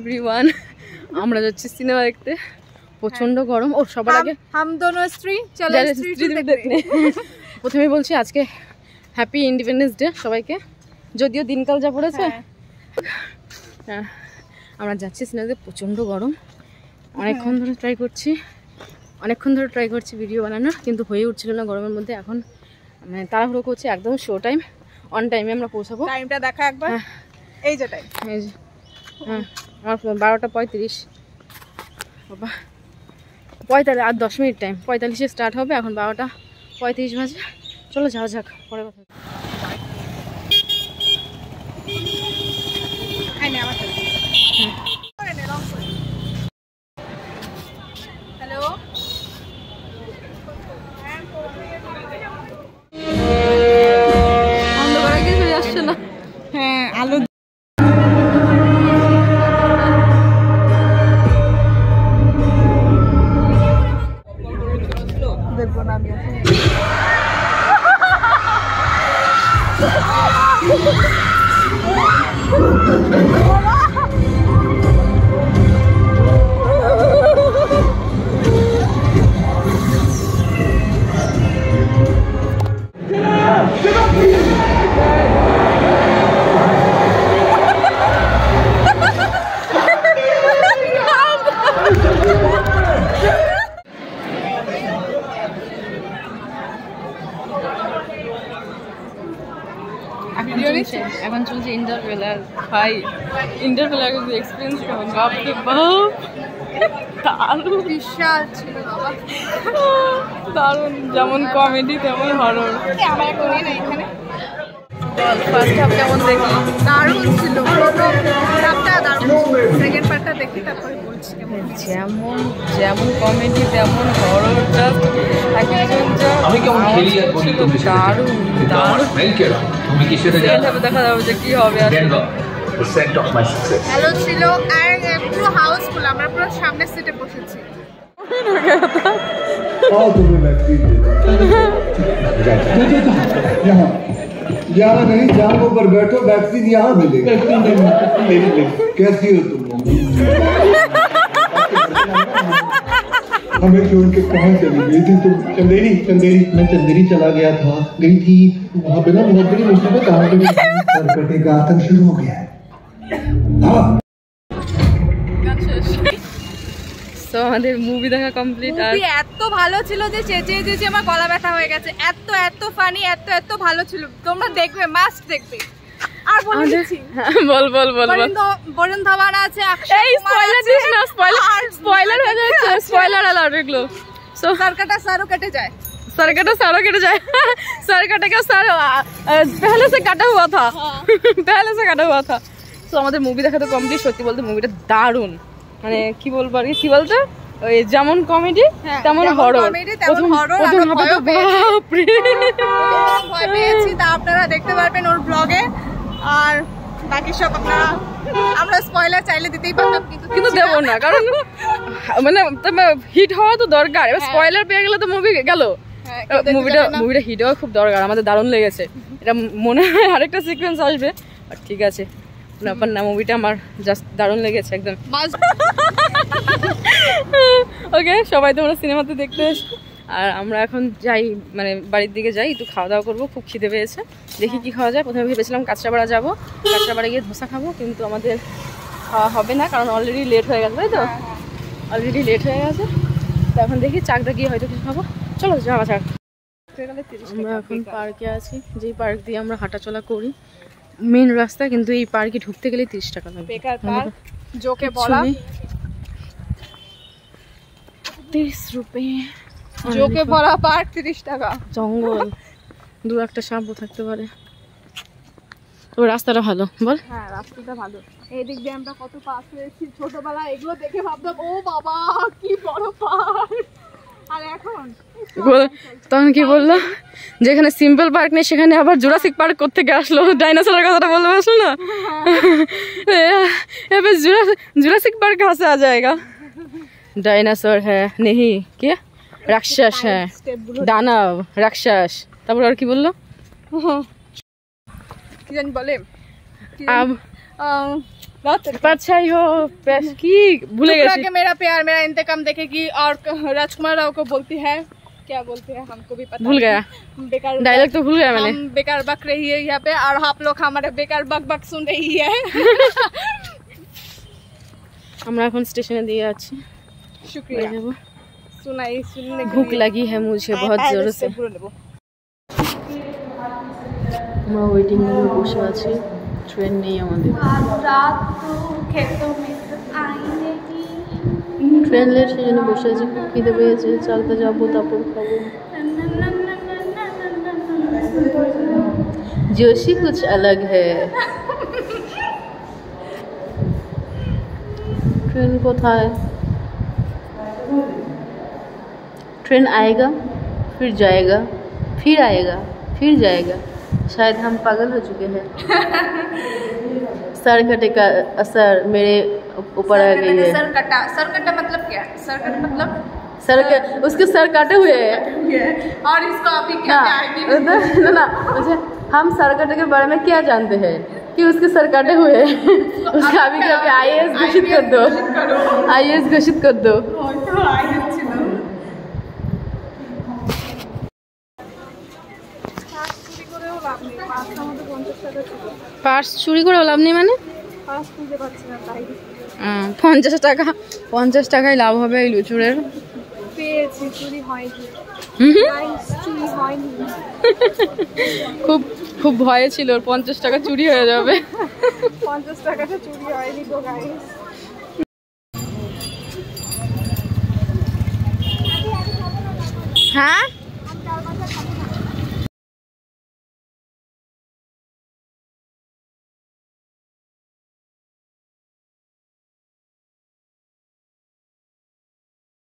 Everyone, আমরা যাচ্ছি cinema দেখতে। প্রচন্ড গরম। ও সবার আগে হাম দোনো স্ত্রী চলো স্ত্রী দেখতে। প্রথমে বলছি আজকে হ্যাপি ইন্ডিপেন্ডেন্স ডে সবাইকে, যদিও দিনকাল যা পড়েছে। আমরা যাচ্ছি সিনেমাতে, প্রচন্ড গরম। অনেকক্ষণ ধরে ট্রাই করছি ভিডিও বানানোর, কিন্তু হয়ে উঠছিল না গরমের মধ্যে। এখন মানে তাড়াহুড়ো করছি, একদম শো টাইম, অন টাইমে আমরা পৌঁছাবো। টাইমটা দেখা একবার, এই যে টাইম, এই যে হ্যাঁ আমার 12:35। বাবা 45 আর 10 মিনিট টাইম, 45-এ স্টার্ট হবে। এখন 12:35 বাজে। চলো যাওয়া যাক, পরে কথা। হ্যালো, অন্ধকারে কিছু আসছে না। হ্যাঁ আলো দেখবো না আমি। এখন চলছে ইন্টারভেলার। ভাই ইন্টারভেলার এক্সপিরিয়েন্স কেমন? বাপরে বাপ, দারুণ, বিশাল ছিল বাবা, দারুণ। যেমন কমেডি তেমন হরর। আমার একটা মেয়ে না এখানে। বল ফার্স্ট হাফ কেমন দেখলি? দারুণ ছিল, প্রথম হাফটা দারুণ ছিল, সেকেন্ড পার্টটা দেখি তারপরে বলছি কেমন। যেমন কমেডি তেমন হরর, জাস্ট একজন আমি কেমন খেলি আর বলি তো দারুণ দারুণ। তুমি কিসের দেখা যাবে যে কি হবে। the scent of my success hello ছিল, আর পুরো হাউসফুল, আমরা পুরো সামনের সিটে বসেছি। आओ तुम्हें वैक्सीन यहाँ यहाँ नहीं, जहाँ ऊपर बैठो वैक्सीन यहाँ मिलेगा। कैसी हो तुम? हमें छोड़ के कहाँ चली गई थी तुम? चंदेरी मैं चंदेरी चला गया था, गई थी वहाँ पे ना, बहुत बड़ी मुसीबत आ गई। सरकटे का आतंक शुरू हो गया है। हाँ তো আমাদের মুভি দেখা কমপ্লিট। আর মুভি এত ভালো ছিল যে চেঁচিয়ে আমার গলা ব্যথা হয়ে গেছে। এত ফানি, এত ভালো ছিল। তোমরা দেখবে, মাস্ট দেখবে। আর বলে দিচ্ছি, বল বরুণ ধাওয়ান আছে, এই স্পয়লার দিস না, স্পয়লার হয়ে যাচ্ছে, স্পয়লার অ্যালার্ট এগুলো। সো सरकटा सारो कटे जाए, सरकटा सारो कटे जाए। सरकटे का सारो पहले से काटा हुआ था, पहले से काटा हुआ था। তো আমাদের মুভি দেখা তো কমপ্লিট। সত্যি বলতে মুভিটা দারুণ, মানে কি বলবো আর কি বলতো, ওই যেমন কমেডি তেমন হরর। ভয় পেয়েছি, তা আপনারা দেখতে পারবেন ওর ব্লগে। আর বাকি সব আপনারা, আমরা স্পয়লার চাইলে দিতেই পারতাম, কিন্তু দেবো না, কারণ মানে হিট হওয়া তো দরকার। এবার স্পয়লার পেয়ে গেলে তো মুভি গেল। মুভিটা হিট হওয়া খুব দরকার। আমাদের দারুণ লেগেছে। এটা মনে হয় আরেকটা সিকোয়েন্স আসবে, আর ঠিক আছে ব্যাপার না। মুভিটা আমার জাস্ট দারুণ লেগেছে একদম। ওকে, সবাই তোমরা সিনেমাতে দেখতে এসো। আর আমরা এখন যাই, মানে বাড়ির দিকে যাই, একটু খাওয়া দাওয়া করবো। খুব খিদে পেয়েছে, দেখি কি খাওয়া যায়। প্রথমে ভেবেছিলাম কাঁচরাপাড়া যাবো, কাঁচরাপাড়া গিয়ে ধোসা খাবো, কিন্তু আমাদের খাওয়া হবে না, কারণ অলরেডি লেট হয়ে গেছে, তাই তো? অলরেডি লেট হয়ে গেছে। তো এখন দেখি চাকদা গিয়ে হয়তো কিছু খাবো। চলো যাওয়া যাক। আমরা এখন পার্কে আছি, যেই পার্ক দিয়ে আমরা হাঁটাচলা করি, মেন রাস্তা, কিন্তু এই পার্কে ঢুকতে গেলে 30 টাকা লাগবে। বেকার পার্ক, জোকে বলা 30 রুপিয়ে, জোকে বলা পার্ক 30 টাকা। জঙ্গল, দু একটা সাপও থাকতে পারে। তো রাস্তাটা ভালো, বল? হ্যাঁ রাস্তাটা ভালো। এই দিক দিয়ে আমরা কত পাস হয়েছি ছোটবেলা, এগুলো দেখে ভাবতাম ও বাবা কি বড় পার্ক। আর এখন তখন কি বললো, যেখানে সিম্পল পার্ক নেই সেখানে আবার জুরাসিক পার্ক কোত্থেকে আসলো? ডাইনোসরের কথাটা বলতে পারছো না? এবার জুরাসিক পার্ক कहाँ से आ जाएगा? डायनासोर है नहीं, क्या राक्षस है, दानव राक्षस। তারপর আর কি বললো, কি জানি বলে, अच्छा ही हो की भूले टुकड़ा गए के मेरा प्यार मेरा इंतकाम देखेगी और राजकुमार राव को बोलती है, क्या बोलते हैं हमको भी पता भूल नहीं। गया बेकार डायलॉग तो भूल गया मैंने। हम बेकार बक रही है यहाँ पे और आप लोग हमारे बेकार बक बक सुन रही है। আমরা এখন স্টেশনে দিয়ে যাচ্ছি शुक्रिया যাব। सुनाई सुनने के भूख लिए। लगी है मुझे बहुत जोर से। पूरा लेबो। আমরা ওয়েটিং রুমে বসে আছি, ট্রেন নেই আমাদের। ট্রেন লেট সেই জন্য বসে আছি, খুব খিদে পেয়েছে, চালতে যাবো তারপর খাবো। जोशी कुछ अलग है। ट्रेन कोথায়? ट्रेन आएगा फिर जाएगा फिर आएगा फिर जाएगा, शायद हम पागल हो चुके हैं। सर कटे का असर मेरे ऊपर आ गई है। सर कटा मतलब क्या? सर कटा मतलब उसके सर काटे हुए हैं। और इसको अभी क्या ना मुझे हम सर कटे के बारे में क्या जानते हैं कि उसके सर काटे हुए हैं। उसका अभी कभी IAS घोषित कर दो, IAS घोषित कर दो। পার্স চুরি করে লাভ নেই মানে 50 টাকায় লাভ হবে এই লুচুরের। পেয়েছি, চুরি হয়নি। চুরি হয়নি। খুব খুব ভয়ে ছিল ওর 50 টাকা চুরি হয়ে যাবে। 50 টাকাটা চুরি হয়নি গো গাইস। হ্যাঁ